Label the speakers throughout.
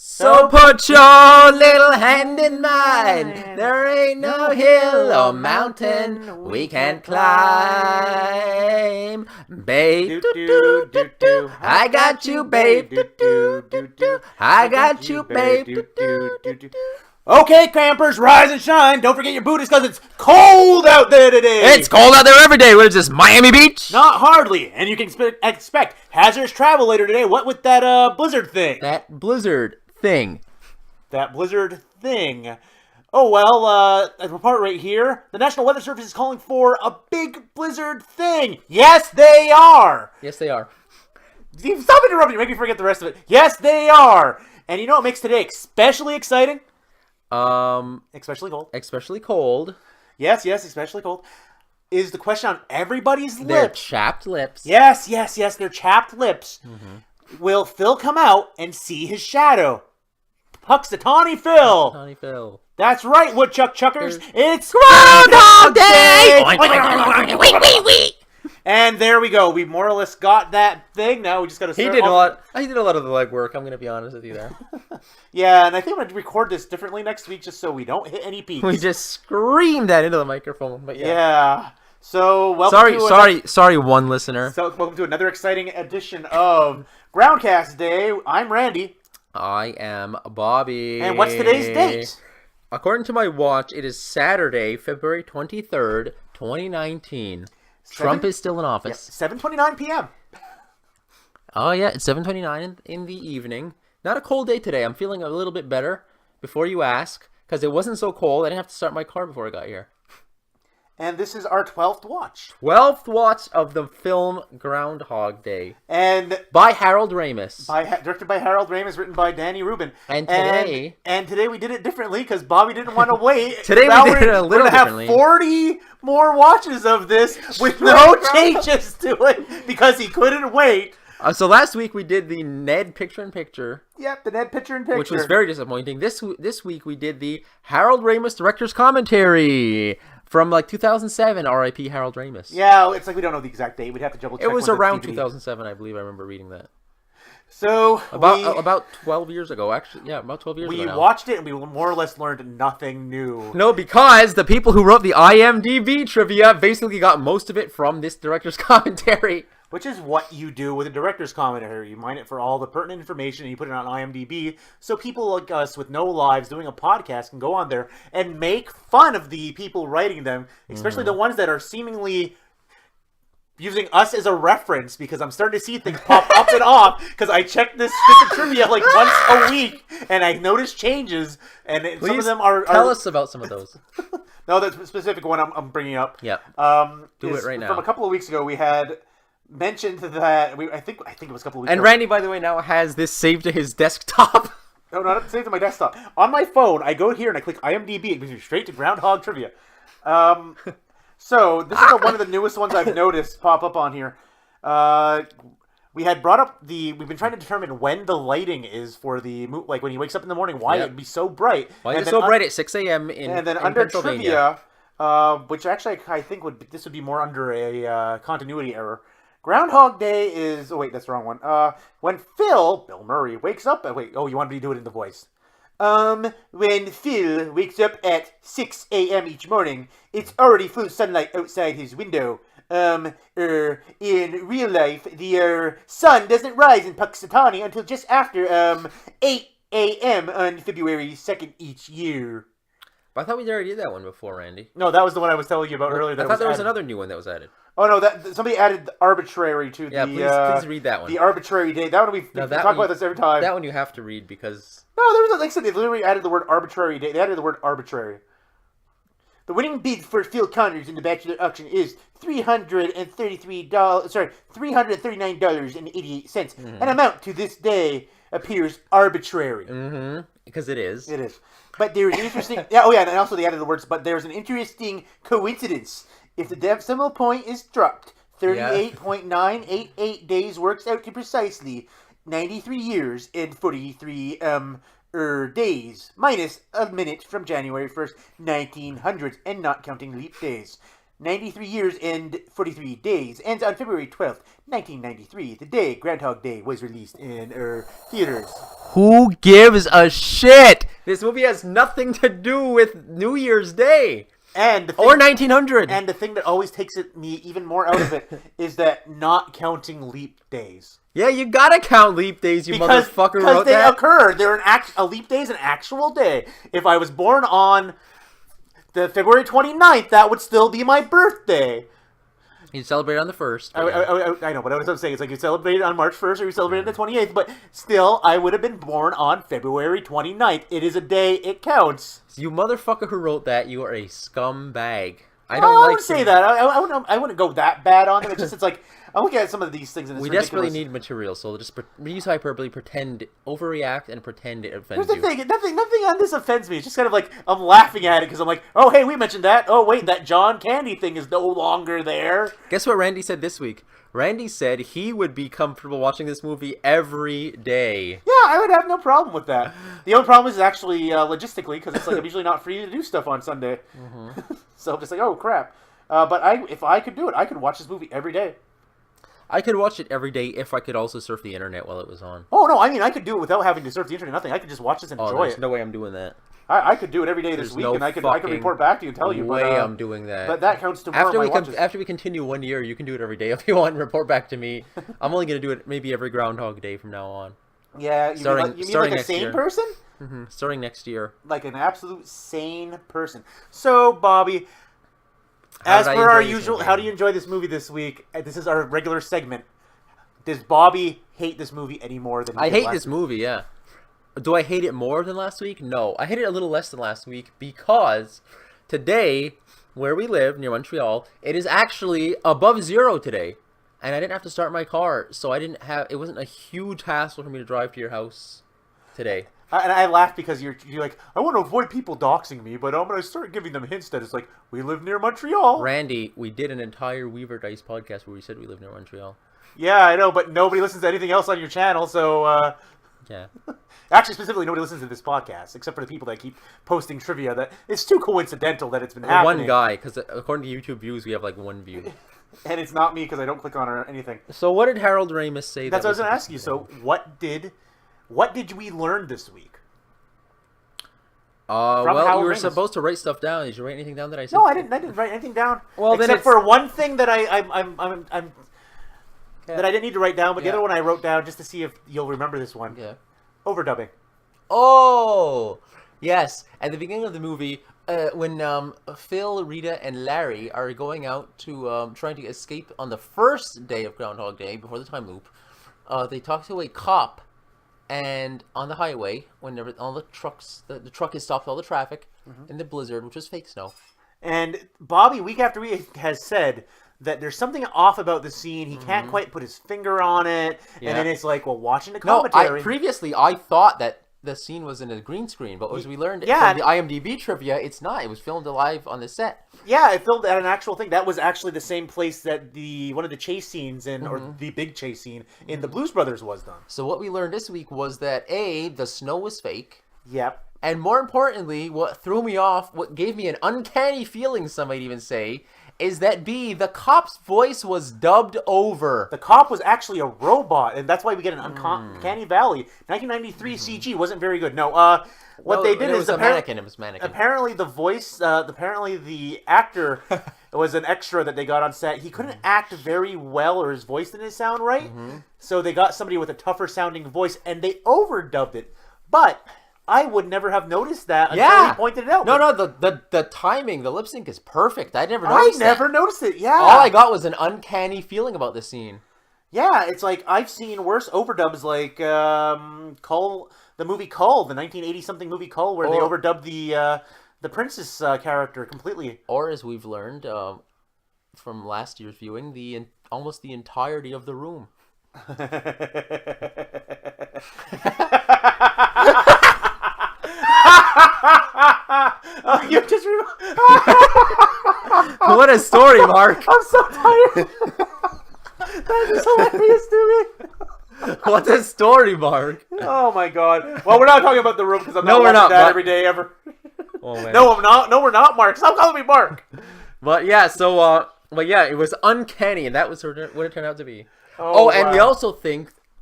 Speaker 1: So put your little hand in mine. There ain't no hill or mountain we can't climb. Babe, I got you, babe. I got you, babe.
Speaker 2: Okay, campers, rise and shine. Don't forget your booties because it's cold out there today.
Speaker 1: It's cold out there every day. What is this, Miami Beach?
Speaker 2: Not hardly. And you can expect hazardous travel later today. What with that blizzard thing?
Speaker 1: That blizzard thing.
Speaker 2: That blizzard thing. Oh, well, a report right here. The National Weather Service is calling for a big blizzard thing. Yes, they are.
Speaker 1: Yes, they are.
Speaker 2: Stop interrupting. Make me forget the rest of it. Yes, they are. And you know what makes today especially exciting? Especially cold.
Speaker 1: Especially cold.
Speaker 2: Yes, especially cold. Is the question on everybody's lips.
Speaker 1: Their chapped lips.
Speaker 2: Yes, their chapped lips.
Speaker 1: Mm-hmm.
Speaker 2: Will Phil come out and see his shadow? Puxatawny Phil.
Speaker 1: Puxatawny Phil.
Speaker 2: That's right, Woodchuck Chuckers. It's
Speaker 1: Groundhog Day!
Speaker 2: And there we go. We more or less got that thing. Now we just got to start.
Speaker 1: He did a lot of the legwork. I'm going to be honest with you there.
Speaker 2: Yeah, and I think I'm going to record this differently next week just so we don't hit any peaks.
Speaker 1: We just screamed that into the microphone. But yeah.
Speaker 2: So welcome.
Speaker 1: Sorry, one listener.
Speaker 2: So welcome to another exciting edition of Groundcast Day. I'm Randy.
Speaker 1: I am Bobby.
Speaker 2: And what's today's date?
Speaker 1: According to my watch, it is Saturday, February 23rd, 2019. Trump is still in office.
Speaker 2: 7:29 p.m.
Speaker 1: Oh, yeah. It's 7:29 in the evening. Not a cold day today. I'm feeling a little bit better before you ask because it wasn't so cold. I didn't have to start my car before I got here.
Speaker 2: And this is our 12th watch.
Speaker 1: 12th watch of the film Groundhog Day.
Speaker 2: And
Speaker 1: by Harold Ramis.
Speaker 2: Directed by Harold Ramis, written by Danny Rubin.
Speaker 1: And today...
Speaker 2: And today we did it differently because Bobby didn't want to wait.
Speaker 1: Today we did it a little differently.
Speaker 2: We're going to have 40 more watches of this with no changes to it because he couldn't wait.
Speaker 1: So last week we did the Ned picture-in-picture.
Speaker 2: Yep, the Ned picture-in-picture.
Speaker 1: Which was very disappointing. This week we did the Harold Ramis director's commentary. From like 2007, R.I.P. Harold Ramis.
Speaker 2: Yeah, it's like we don't know the exact date. We'd have to double check.
Speaker 1: It was around 2007, I believe. I remember reading that.
Speaker 2: So
Speaker 1: about 12 years ago, actually. Yeah, about 12 years ago.
Speaker 2: We watched it and we more or less learned nothing new.
Speaker 1: No, because the people who wrote the IMDb trivia basically got most of it from this director's commentary.
Speaker 2: Which is what you do with a director's commentary. You mine it for all the pertinent information and you put it on IMDb so people like us with no lives doing a podcast can go on there and make fun of the people writing them, especially the ones that are seemingly using us as a reference because I'm starting to see things pop up and off because I check this stupid trivia like once a week and I notice changes and some of them are...
Speaker 1: Tell us about some of those.
Speaker 2: No, the specific one I'm bringing up.
Speaker 1: Yeah. Do it right now.
Speaker 2: From a couple of weeks ago we had... mentioned that I think it was a couple of weeks
Speaker 1: ago. And Randy, by the way, now has this saved to his desktop.
Speaker 2: No, not saved to my desktop. On my phone, I go here and I click IMDb. It brings me straight to Groundhog Trivia. So this is one of the newest ones I've noticed pop up on here. We had brought up we've been trying to determine when the lighting is for the like when he wakes up in the morning, why it'd be so bright.
Speaker 1: Why it's so bright at 6 a.m. in
Speaker 2: under
Speaker 1: Pennsylvania.
Speaker 2: Trivia, which actually I think would be more under a continuity error. Groundhog Day is... Oh, wait, that's the wrong one. When Bill Murray, wakes up... you want me to do it in the voice. When Phil wakes up at 6 a.m. each morning, it's already full sunlight outside his window. In real life, the sun doesn't rise in Puxatawny until just after 8 a.m. on February 2nd each year.
Speaker 1: But I thought we already did that one before, Randy.
Speaker 2: No, that was the one I was telling you about earlier.
Speaker 1: I thought there was another new one that was added.
Speaker 2: Oh no! Somebody added the arbitrary to the.
Speaker 1: Please read that one.
Speaker 2: The arbitrary date. That one we talk about this every time.
Speaker 1: That one you have to read because.
Speaker 2: No, there was like I said, they literally added the word arbitrary date. They added the word arbitrary. The winning bid for Phil Connors in the Bachelor auction is $339.88. An amount to this day appears arbitrary.
Speaker 1: Mm-hmm. Because it is.
Speaker 2: It is. But there is an interesting. And also they added the words. But there's an interesting coincidence. If the decimal point is dropped, 38.988 days works out to precisely 93 years and 43 days, minus a minute from January 1st, 1900, and not counting leap days. 93 years and 43 days. Ends on February 12th, 1993, the day Groundhog Day was released in theaters.
Speaker 1: Who gives a shit? This movie has nothing to do with New Year's Day. Or 1900.
Speaker 2: And the thing that always takes me even more out of it is that not counting leap days.
Speaker 1: Yeah, you gotta count leap days, you motherfucker.
Speaker 2: Because they occur. A leap day is an actual day. If I was born on the February 29th, that would still be my birthday.
Speaker 1: You celebrate on the 1st.
Speaker 2: I know, but what I'm saying is like you celebrated on March 1st or you celebrated on the 28th, but still, I would have been born on February 29th. It is a day, it counts.
Speaker 1: You motherfucker who wrote that, you are a scumbag.
Speaker 2: I wouldn't say that. I wouldn't go that bad on them. It's like, I'm looking at some of these things and it's ridiculous.
Speaker 1: Desperately need material, so just use hyperbole, overreact, and pretend it offends you.
Speaker 2: Here's the thing, nothing on this offends me. It's just kind of like, I'm laughing at it because I'm like, oh, hey, we mentioned that. Oh, wait, that John Candy thing is no longer there.
Speaker 1: Guess what Randy said this week? Randy said he would be comfortable watching this movie every day.
Speaker 2: Yeah, I would have no problem with that. The only problem is actually logistically, because it's like I'm usually not free to do stuff on Sunday. Mm-hmm. So I'm just like, oh, crap. But if I could do it, I could watch this movie every day.
Speaker 1: I could watch it every day if I could also surf the internet while it was on.
Speaker 2: Oh, no, I mean, I could do it without having to surf the internet, nothing. I could just watch this and enjoy it.
Speaker 1: There's no way I'm doing that.
Speaker 2: I could do it every day this week, and I could report back to you and tell you.
Speaker 1: I'm doing that.
Speaker 2: But that counts tomorrow.
Speaker 1: After we continue 1 year, you can do it every day if you want and report back to me. I'm only going to do it maybe every Groundhog Day from now on.
Speaker 2: Yeah, you mean like a sane person?
Speaker 1: Mm-hmm. Starting next year.
Speaker 2: Like an absolute sane person. So, Bobby, as per our usual, how do you enjoy this movie this week? This is our regular segment. Does Bobby hate this movie any more than
Speaker 1: I hate this movie, yeah. Do I hate it more than last week? No. I hate it a little less than last week because today, where we live, near Montreal, it is actually above 0 today. And I didn't have to start my car, so it wasn't a huge hassle for me to drive to your house today.
Speaker 2: And I laugh because you're like, I want to avoid people doxing me, but I'm going to start giving them hints that it's like, we live near Montreal.
Speaker 1: Randy, we did an entire Weaver Dice podcast where we said we live near Montreal.
Speaker 2: Yeah, I know, but nobody listens to anything else on your channel, so...
Speaker 1: Yeah.
Speaker 2: Actually, specifically, nobody listens to this podcast, except for the people that keep posting trivia. That it's too coincidental that it's been happening.
Speaker 1: One guy, because according to YouTube views, we have like 1 view.
Speaker 2: And it's not me, because I don't click on or anything.
Speaker 1: So what did Harold Ramis say?
Speaker 2: That's what I was going to ask you. So what did we learn this week?
Speaker 1: Well, you were supposed to write stuff down. Did you write anything down that I said?
Speaker 2: No, I didn't write anything down.
Speaker 1: Well,
Speaker 2: except for one thing that that I didn't need to write down, but the other one I wrote down just to see if you'll remember this one.
Speaker 1: Yeah.
Speaker 2: Overdubbing.
Speaker 1: Oh, yes. At the beginning of the movie, when Phil, Rita, and Larry are going out to trying to escape on the first day of Groundhog Day before the time loop, they talk to a cop, and on the highway, whenever all the trucks, the truck is stopped all the traffic in the blizzard, which was fake snow.
Speaker 2: And Bobby, week after week, has said that there's something off about the scene. He can't quite put his finger on it. Yeah. And then it's like, well, watching the commentary...
Speaker 1: Previously, I thought that the scene was in a green screen, but as we learned from the IMDb trivia, it's not. It was filmed live on the set.
Speaker 2: Yeah, it filmed at an actual thing. That was actually the same place that one of the chase scenes or the big chase scene in the Blues Brothers was done.
Speaker 1: So what we learned this week was that the snow was fake.
Speaker 2: Yep.
Speaker 1: And more importantly, what threw me off, what gave me an uncanny feeling, some might even say, is that the cop's voice was dubbed over.
Speaker 2: The cop was actually a robot, and that's why we get an uncanny valley. 1993 CG wasn't very good. No, what they did is
Speaker 1: a mannequin. It was mannequin.
Speaker 2: Apparently, the voice. Apparently, the actor was an extra that they got on set. He couldn't act very well, or his voice didn't sound right. So they got somebody with a tougher sounding voice, and they overdubbed it. But I would never have noticed that until he pointed it out.
Speaker 1: No, the timing, the lip sync is perfect. I never noticed
Speaker 2: it, yeah.
Speaker 1: All I got was an uncanny feeling about the scene.
Speaker 2: Yeah, it's like, I've seen worse overdubs, like Cull, the movie Cull, the 1980-something movie Cull, where they overdubbed the princess character completely.
Speaker 1: Or, as we've learned from last year's viewing, almost the entirety of The Room.
Speaker 2: Oh, you just
Speaker 1: What a story, Mark.
Speaker 2: I'm so tired. That is hilarious to me.
Speaker 1: What a story, Mark.
Speaker 2: Oh my god. Well, we're not talking about The Room because I'm not watching that every day ever.
Speaker 1: Oh, man.
Speaker 2: No, I'm not. No, we're not, Mark. Stop calling me Mark.
Speaker 1: But yeah, but yeah, it was uncanny, and that was what it turned out to be. And
Speaker 2: wow.
Speaker 1: we also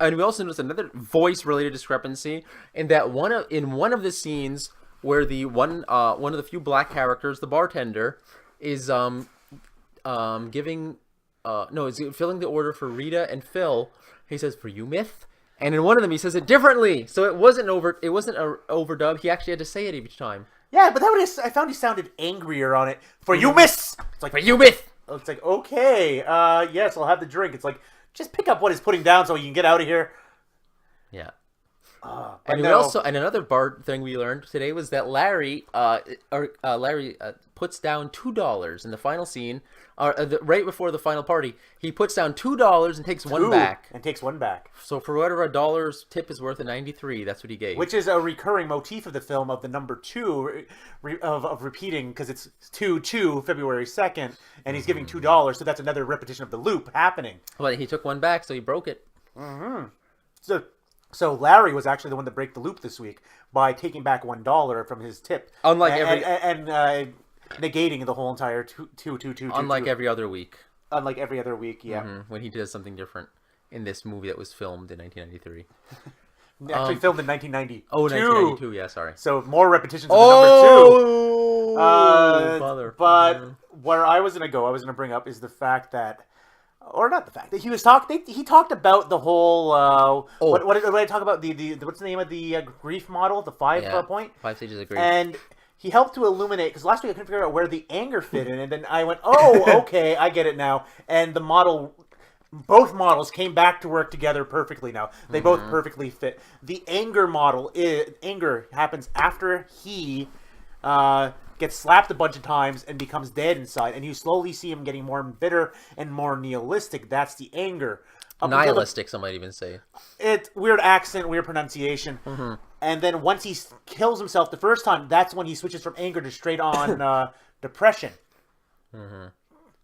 Speaker 1: noticed another voice-related discrepancy in that one of the scenes where the one of the few black characters, the bartender, is giving is filling the order for Rita and Phil. He says, "For you, myth." And in one of them, he says it differently, so it wasn't a overdub. He actually had to say it each time.
Speaker 2: Yeah, but I found he sounded angrier on it. For you, miss. It's like
Speaker 1: For you, myth.
Speaker 2: It's like, okay, yes, I'll have the drink. It's like, just pick up what he's putting down so you can get out of here.
Speaker 1: Yeah.
Speaker 2: And
Speaker 1: another bar thing we learned today was that Larry puts down $2 in the final scene, right before the final party. He puts down $2 and takes one back. So for whatever a dollar's tip is worth, 93, that's what he gave.
Speaker 2: Which is a recurring motif of the film, of the number 2 of repeating, because it's 2/2 February 2nd, and he's giving $2, so that's another repetition of the loop happening.
Speaker 1: But he took one back, so he broke it.
Speaker 2: So Larry was actually the one to break the loop this week by taking back $1 from his tip, negating the whole entire two.
Speaker 1: Unlike every other week.
Speaker 2: Unlike every other week, yeah.
Speaker 1: When he does something different in this movie that was filmed in 1993.
Speaker 2: Actually filmed in 1992.
Speaker 1: Oh, 1992, yeah, sorry.
Speaker 2: So more repetitions of the number 2.
Speaker 1: Mother.
Speaker 2: But where I was going to bring up is the fact that, or not the fact that he talked about the whole what did I talk about, the what's the name of the grief model, the 5 point,
Speaker 1: 5 stages of grief,
Speaker 2: and he helped to illuminate, because last week I couldn't figure out where the anger fit in, and then I went, oh, okay, I get it now, and both models came back to work together perfectly now. They both perfectly fit. The anger anger happens after he gets slapped a bunch of times and becomes dead inside, and you slowly see him getting more bitter and more nihilistic. That's the anger.
Speaker 1: Nihilistic, some might even say.
Speaker 2: It's weird accent, weird pronunciation. And then once he kills himself the first time, that's when he switches from anger to straight on depression.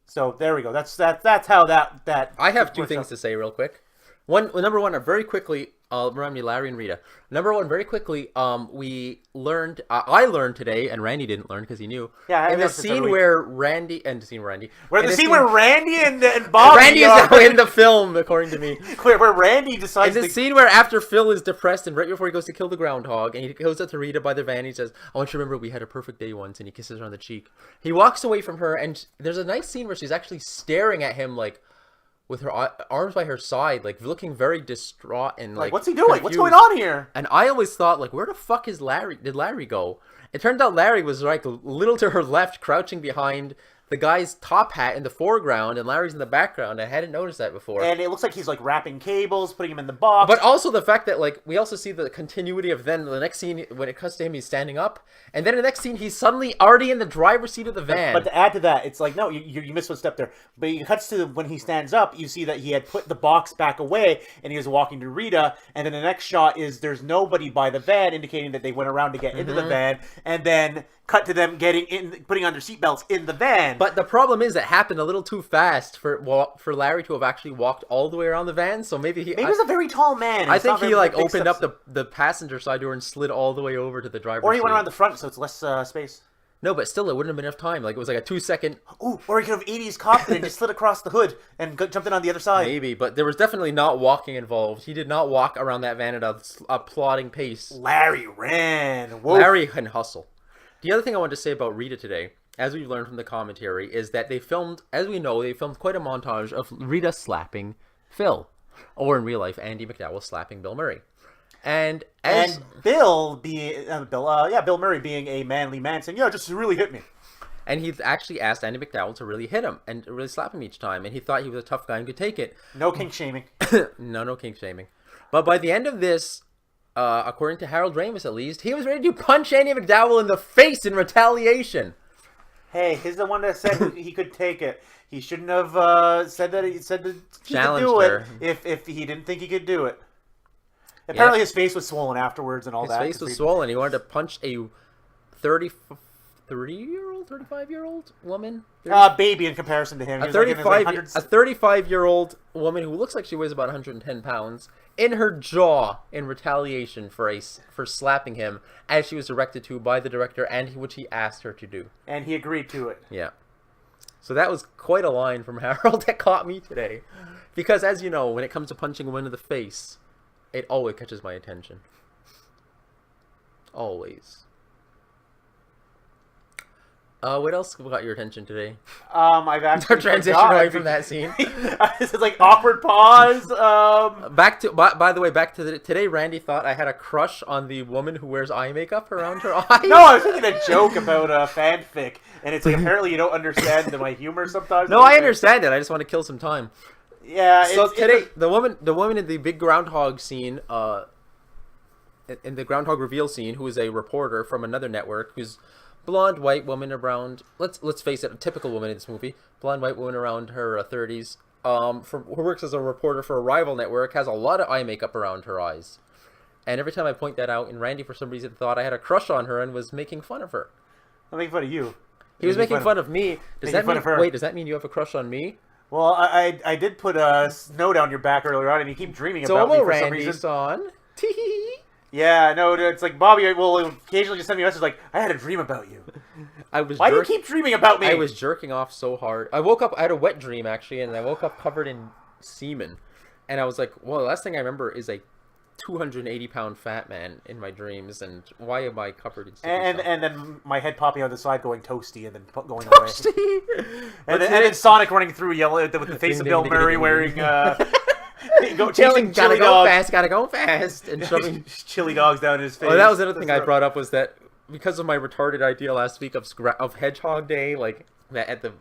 Speaker 2: So there we go. That's how that.
Speaker 1: I have 2 things to say real quick. Number one, very quickly, remind me, Larry and Rita. Number one, very quickly, I learned today, and Randy didn't learn because he knew.
Speaker 2: Yeah,
Speaker 1: in the scene where Randy and
Speaker 2: Randy and Bob.
Speaker 1: Randy is now in the film, according to me.
Speaker 2: Where Randy decides.
Speaker 1: In the scene where after Phil is depressed and right before he goes to kill the groundhog, and he goes up to Rita by the van, and he says, "I want you to remember we had a perfect day once," and he kisses her on the cheek. He walks away from her, and there's a nice scene where she's actually staring at him like, with her arms by her side, like looking very distraught and like
Speaker 2: what's he doing?
Speaker 1: confused.
Speaker 2: What's going on here?
Speaker 1: And I always thought, like, where the fuck did Larry go? It turned out Larry was like a little to her left, crouching behind the guy's top hat in the foreground, and Larry's in the background. I hadn't noticed that before.
Speaker 2: And it looks like he's like wrapping cables, putting him in the box.
Speaker 1: But also the fact that, like, we also see the continuity of then the next scene, when it cuts to him, he's standing up, and then the next scene he's suddenly already in the driver's seat of the van.
Speaker 2: But to add to that, it's like, no, you missed one step there. But it cuts to when he stands up, you see that he had put the box back away, and he was walking to Rita, and then the next shot is there's nobody by the van, indicating that they went around to get into the van, and then cut to them getting in, putting on their seatbelts in the van.
Speaker 1: But the problem is it happened a little too fast for Larry to have actually walked all the way around the van. So maybe he's
Speaker 2: a very tall man.
Speaker 1: I think he like opened up the passenger side door and slid all the way over to the driver's seat.
Speaker 2: Or he went around the front, so it's less space.
Speaker 1: No, but still, it wouldn't have been enough time. Like, it was like a 2-second.
Speaker 2: Ooh, or he could have 80s copped it and just slid across the hood and jumped in on the other side.
Speaker 1: Maybe, but there was definitely not walking involved. He did not walk around that van at a plodding pace.
Speaker 2: Larry ran. Whoa.
Speaker 1: Larry can hustle. The other thing I wanted to say about Rita today, as we've learned from the commentary, is that they filmed quite a montage of Rita slapping Phil. Or in real life, Andie MacDowell slapping Bill Murray. And
Speaker 2: Bill Murray being a manly man saying, "Yeah, just really hit me."
Speaker 1: And he actually asked Andie MacDowell to really hit him and really slap him each time. And he thought he was a tough guy and could take it.
Speaker 2: No kink shaming.
Speaker 1: No kink shaming. But by the end of this, according to Harold Ramis at least, he was ready to punch Andie MacDowell in the face in retaliation.
Speaker 2: Hey, he's the one that said he could take it. He shouldn't have said that he could do it if he didn't think he could do it. Apparently his face was swollen afterwards and all that.
Speaker 1: His face was swollen. He wanted to punch a 35-year-old woman?
Speaker 2: Baby in comparison to him.
Speaker 1: A 35-year-old woman who looks like she weighs about 110 pounds in her jaw in retaliation for slapping him as she was directed to by the director, and which he asked her to do.
Speaker 2: And he agreed to it.
Speaker 1: Yeah. So that was quite a line from Harold that caught me today. Because as you know, when it comes to punching a woman in the face, it always catches my attention. Always. What else got your attention today?
Speaker 2: I've actually
Speaker 1: Transition away from that scene.
Speaker 2: This is like awkward pause.
Speaker 1: Back to by the way, back to today. Randy thought I had a crush on the woman who wears eye makeup around her eyes.
Speaker 2: No, I was thinking a joke about fanfic, and it's like apparently you don't understand my humor sometimes.
Speaker 1: No, I understand it. I just want to kill some time.
Speaker 2: Yeah.
Speaker 1: So today, the woman in the big groundhog scene, in the groundhog reveal scene, who is a reporter from another network, who's blonde white woman around. Let's face it, a typical woman in this movie. Blonde white woman around her 30s. Who works as a reporter for a rival network, has a lot of eye makeup around her eyes. And every time I point that out, and Randy for some reason thought I had a crush on her and was making fun of her.
Speaker 2: I'm making fun of you.
Speaker 1: He was making fun of me. Does that mean? Wait, does that mean you have a crush on me?
Speaker 2: Well, I did put a snow down your back earlier on, and you keep dreaming about me for some reason.
Speaker 1: Son.
Speaker 2: Yeah, no, it's like Bobby will occasionally just send me a message like, I had a dream about you. Why do you keep dreaming about me?
Speaker 1: I was jerking off so hard. I woke up, I had a wet dream actually, and I woke up covered in semen. And I was like, well, the last thing I remember is a 280-pound fat man in my dreams, and why am I covered in semen?
Speaker 2: And then my head popping on the side going toasty and then going away. Toasty! and then Sonic running through yelling with the face of Bill Murray wearing...
Speaker 1: Gotta go fast, and shoving
Speaker 2: chili dogs down his face.
Speaker 1: Oh, that was another thing I brought up, was that because of my retarded idea last week of Hedgehog Day, like that at the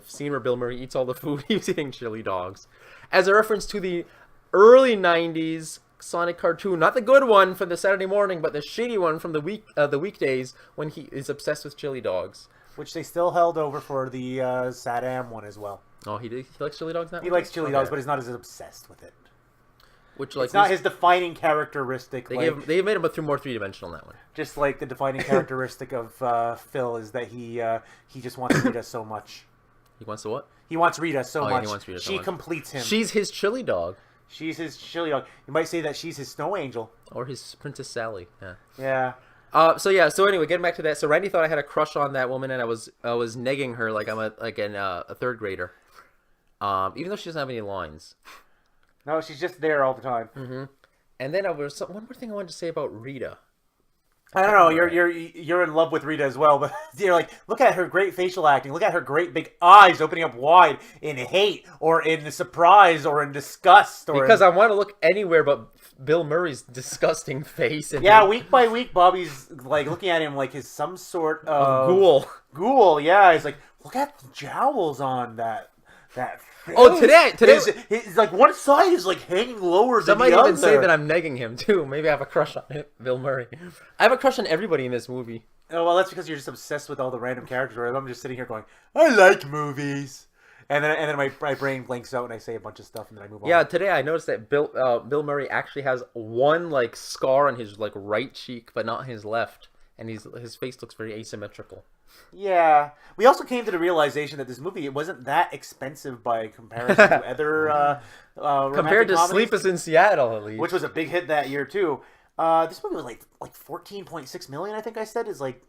Speaker 1: scene where Bill Murray eats all the food, he was eating chili dogs, as a reference to the early '90s Sonic cartoon, not the good one from the Saturday morning, but the shitty one from the weekdays when he is obsessed with chili dogs,
Speaker 2: which they still held over for the Saddam one as well.
Speaker 1: Oh, he likes chili dogs now?
Speaker 2: He likes chili dogs, but he's not as obsessed with it.
Speaker 1: Which, like,
Speaker 2: it's not his defining characteristic.
Speaker 1: They made him more three-dimensional in that one.
Speaker 2: Just like the defining characteristic of Phil is that he just wants Rita so much.
Speaker 1: He wants to what?
Speaker 2: He wants Rita so much.
Speaker 1: Yeah, he wants Rita so much.
Speaker 2: She completes him.
Speaker 1: She's his chili dog.
Speaker 2: She's his chili dog. You might say that she's his snow angel.
Speaker 1: Or his Princess Sally. Yeah.
Speaker 2: Yeah.
Speaker 1: So anyway, getting back to that. So Randy thought I had a crush on that woman, and I was negging her like I'm a third grader. Even though she doesn't have any lines.
Speaker 2: No, she's just there all the time.
Speaker 1: Mm-hmm. And then one more thing I wanted to say about Rita.
Speaker 2: I don't know. You're in love with Rita as well, but you're like, look at her great facial acting. Look at her great big eyes opening up wide in hate or in surprise or in disgust.
Speaker 1: Because I want to look anywhere but Bill Murray's disgusting face. And
Speaker 2: week by week, Bobby's like looking at him like he's some sort of
Speaker 1: ghoul.
Speaker 2: Ghoul, yeah. He's like, look at the jowls on that face.
Speaker 1: Oh, today
Speaker 2: it's like one side is like hanging lower than the other.
Speaker 1: Some might even say that I'm negging him too. Maybe I have a crush on him, Bill Murray. I have a crush on everybody in this movie.
Speaker 2: Oh, well, that's because you're just obsessed with all the random characters. Where I'm just sitting here going, I like movies, and then my brain blanks out and I say a bunch of stuff and then I move on.
Speaker 1: Yeah, today I noticed that Bill Murray actually has one like scar on his like right cheek, but not his left, and his face looks very asymmetrical.
Speaker 2: Yeah. We also came to the realization that this movie, it wasn't that expensive by comparison to other
Speaker 1: compared to
Speaker 2: comedies,
Speaker 1: Sleepless in Seattle, at least.
Speaker 2: Which was a big hit that year, too. This movie was like $14.6 million, I think I said, is like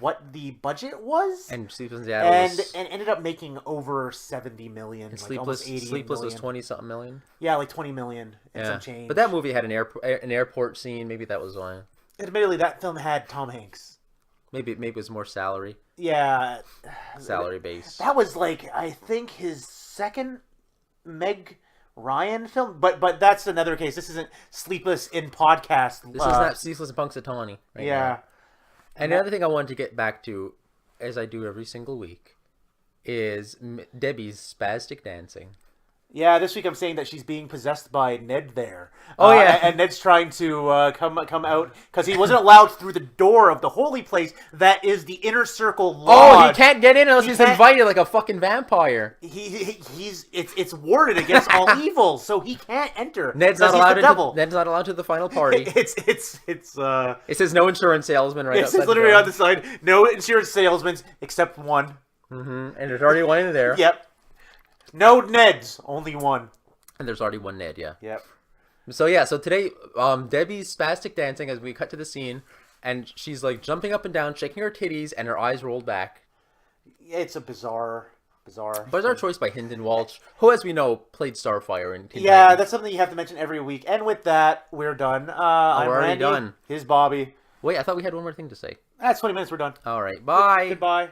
Speaker 2: what the budget was.
Speaker 1: And Sleepless in Seattle
Speaker 2: and ended up making over $70 million.
Speaker 1: And
Speaker 2: like almost
Speaker 1: Sleepless was 20-something million?
Speaker 2: Yeah, like $20 million and some change.
Speaker 1: But that movie had an airport scene. Maybe that was why.
Speaker 2: Admittedly, that film had Tom Hanks.
Speaker 1: Maybe it was more salary.
Speaker 2: Yeah.
Speaker 1: Salary based.
Speaker 2: That was like, I think, his second Meg Ryan film. But that's another case. This isn't Sleepless in Podcast.
Speaker 1: This is not Sleepless in Punxsutawney. Right now. And another thing I wanted to get back to, as I do every single week, is Debbie's spastic dancing.
Speaker 2: Yeah, this week I'm saying that she's being possessed by Ned there.
Speaker 1: Oh, yeah.
Speaker 2: And Ned's trying to come out because he wasn't allowed through the door of the holy place that is the Inner Circle Lodge.
Speaker 1: Oh, he can't get in unless he's invited like a fucking vampire.
Speaker 2: It's warded against all evil, so he can't enter.
Speaker 1: Ned's not allowed to the final party.
Speaker 2: It
Speaker 1: says no insurance salesman right outside.
Speaker 2: It's literally on the side. No insurance salesmen except one.
Speaker 1: Mm-hmm. And there's already one in there.
Speaker 2: Yep. No Neds, only one.
Speaker 1: And there's already one Ned, yeah.
Speaker 2: Yep.
Speaker 1: So today, Debbie's spastic dancing as we cut to the scene, and she's like jumping up and down, shaking her titties, and her eyes rolled back.
Speaker 2: It's a bizarre bizarre.
Speaker 1: Bizarre choice by Hynden Walsh, who, as we know, played Starfire in Teen
Speaker 2: Yeah,
Speaker 1: Titans.
Speaker 2: that's something you have to mention every week. And with that, we're done.
Speaker 1: we're
Speaker 2: I'm
Speaker 1: already
Speaker 2: Randy.
Speaker 1: done.
Speaker 2: Here's Bobby.
Speaker 1: Wait, I thought we had one more thing to say.
Speaker 2: That's 20 minutes. We're done.
Speaker 1: All right, bye.
Speaker 2: Goodbye.